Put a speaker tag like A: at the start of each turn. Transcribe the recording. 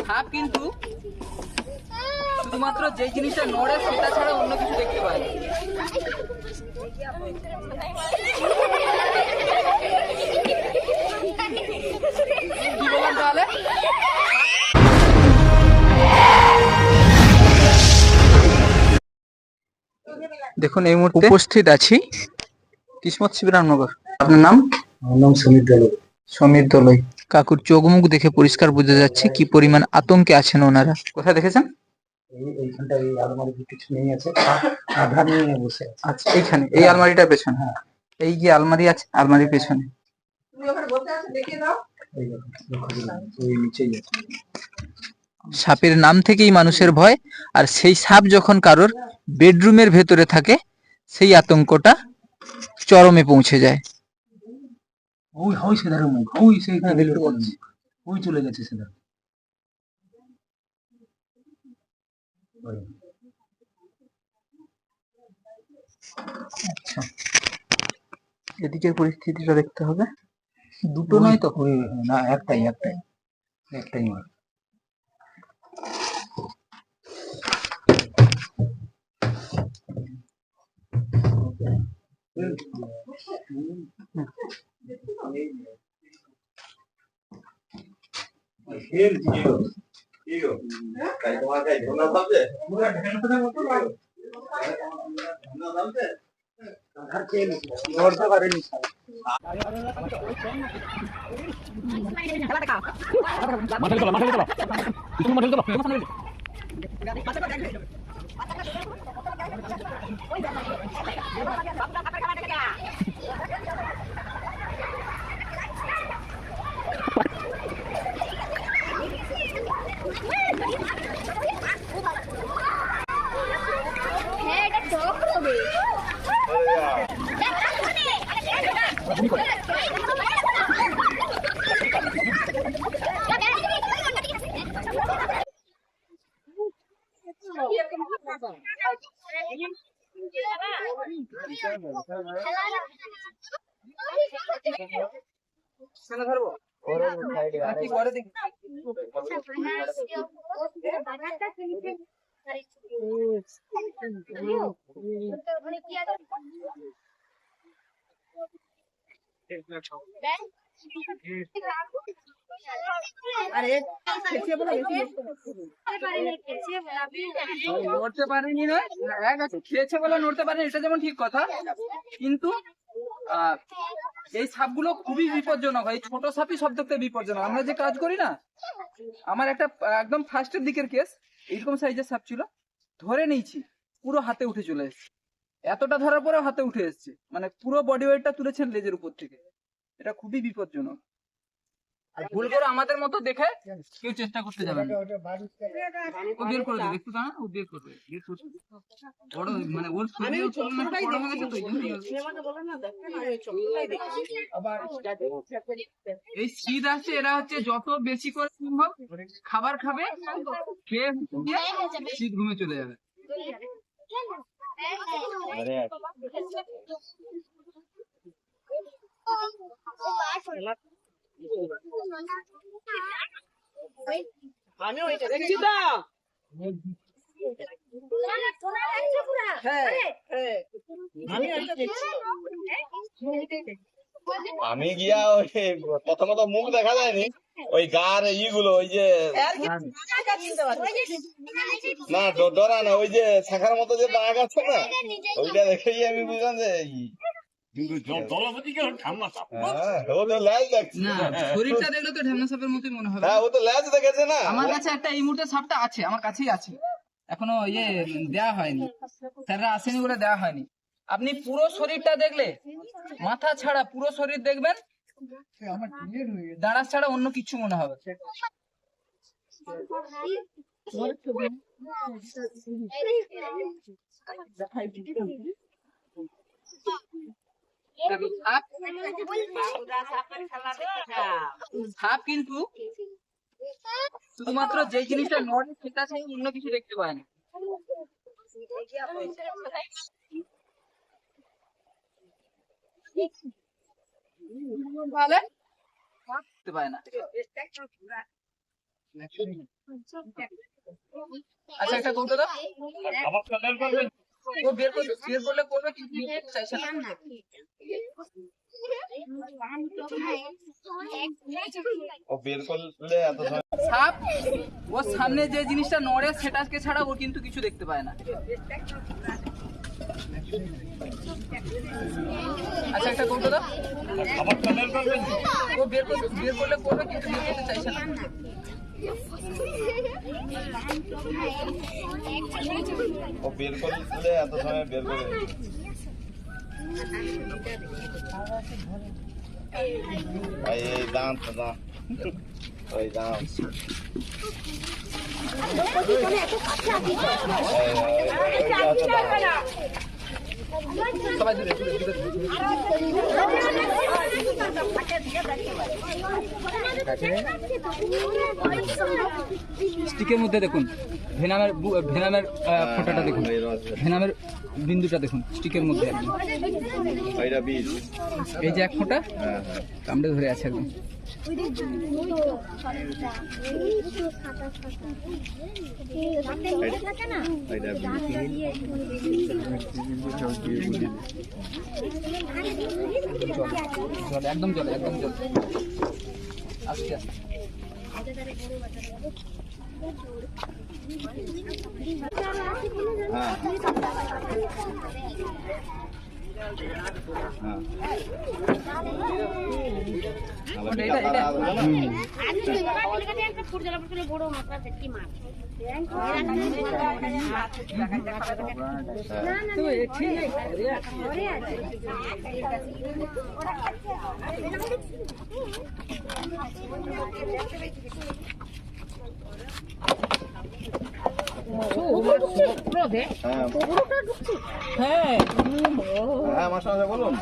A: সাপ কিন্তু শুধুমাত্র যে জিনিসটা নড়ে সেটা ছাড়া অন্য কিছু দেখতে পায় না। কি বললাম তাহলে? দেখুন এই মুহূর্তে উপস্থিত আছি কিসমত শিবরামনগর। আপনার নাম?
B: আমার নাম সমীর দলই।
A: সমীর দলই। কাকুর চোখ মুখ দেখে পরিষ্কার বোঝা যাচ্ছে কি পরিমাণ আতঙ্কে আছেন ওনারা। কোথায় দেখেছেন?
B: এইখানটা এই আলমারির কিছু নেই আছে, আধার নিয়ে বসে আছে।
A: আচ্ছা, এইখানে এই আলমারিটার পেছনে।
B: হ্যাঁ,
A: এই যে আলমারি আছে, আলমারির পেছনে।
B: এই দেখুন, লক্ষ্য দিলাম, ওই নিচেই আছে।
A: সাপের নাম থেকেই মানুষের ভয়, আর সেই সাপ যখন কারোর বেডরুমের ভেতরে থাকে সেই আতঙ্কটা চরমে পৌঁছে যায়।
B: ওই ওই সেধারে মুখ, ওই সেইখানে দেখতে পাচ্ছি, ওই চলে গেছে সেধারে।
A: আচ্ছা, এদিকের পরিস্থিতিটা দেখতে হবে। দুটো নয় তো?
B: ওই না, একটাই একটাই একটাই মার। নড়তে পারেনি নয়, খেয়েছে বলে নড়তে পারেনি, এটা যেমন ঠিক কথা, কিন্তু এই সাপগুলো খুবই বিপজ্জনক। এই ছোট সাপই সব থেকে বিপজ্জনক। আমরা যে কাজ করি না, আমার একটা একদম ফার্স্টের দিকের কেস, এইরকম সাইজের সাপ ছিল, ধরে নিয়েছি, পুরো হাতে উঠে চলে এসেছে। এতটা ধরার পরেও হাতে উঠে এসেছে, মানে পুরো বডি ওয়েটটা তুলেছেন লেজের উপর থেকে। এটা খুবই বিপজ্জনক। আর ভুল করে আমাদের মতো দেখে কেউ চেষ্টা করতে যাবে না। ও বের করে দেবে, একটু দাঁড়া, ও বের করবে। বড় মানে ওর শরীরে তুলনায় বড় হয়ে গেছে তো, এই শীত আসছে, এরা হচ্ছে যত বেশি করে সম্ভব খাবার খাবে, খেয়ে শীত ঘুমে চলে যাবে।
C: আমি ওইটা দেখছি তো।
D: আমি গিয়া ওই প্রথমত মুখ দেখা যায়নি, ওই গার ইগুলো, ওই যে না ডরা না, ওই যে শাখার মতো যে দাগ আছে না, ওইটা দেখেই আমি বুঝলাম যে
A: শরীরটা দেখলে তো ঢ্যামনা সাপের মতোই মনে হবে।
D: হ্যাঁ, ও তো ল্যাজ দেখেছে না।
A: আমার কাছে একটা এই মুহূর্তে সাপটা আছে, আমার কাছেই আছে, এখনো দেয়া হয়নি, স্যাররা আসেনি বলে দেওয়া হয়নি। আপনি পুরো শরীরটা দেখলে, মাথা ছাড়া পুরো শরীর দেখবেন, দাঁড়া ছাড়া অন্য কিছু মনে হবে। সাপ কিন্তু শুধুমাত্র যে জিনিসটা নড়ে সেটা ছাড়া অন্য কিছু দেখতে পায় না। দেখতে পায় না।
B: আচ্ছা একটা কৌটো দাও। ও বের করলে করবে, কিন্তু বের করতে চাইছে না।
D: ও বের করলে এত সময়
B: সাপ ওর সামনে যে জিনিসটা নড়ে সেটাকে ছাড়া ও কিন্তু কিছু দেখতে পায় না। আচ্ছা একটা কৌটো দাও। ও বের করলে করবে, কিন্তু বের করতে চাইছে না।
D: ও বের করলে এত সময় বের করে ভাই এই দাম তো দাম ওই দাম
B: সবাই দূরে দূরে দূরে দূরে। স্টিকের মধ্যে দেখুন ভেনামের ফোঁটাটা দেখুন, ভেনামের বিন্দুটা দেখুন স্টিকের মধ্যে একদম।
D: ওইটা বীজ।
B: এই যে এক ফোঁটা
D: হ্যাঁ হ্যাঁ
B: কামড়ে ধরে আছে একদম।
D: ওইটা
B: জল একদম জল একদম জল। আস্তে আস্তে
D: হ্যাঁ
C: বড় মাত্রা ভেটকি মাছ
D: হ্যাঁ হ্যাঁ আমার সঙ্গে বলুন।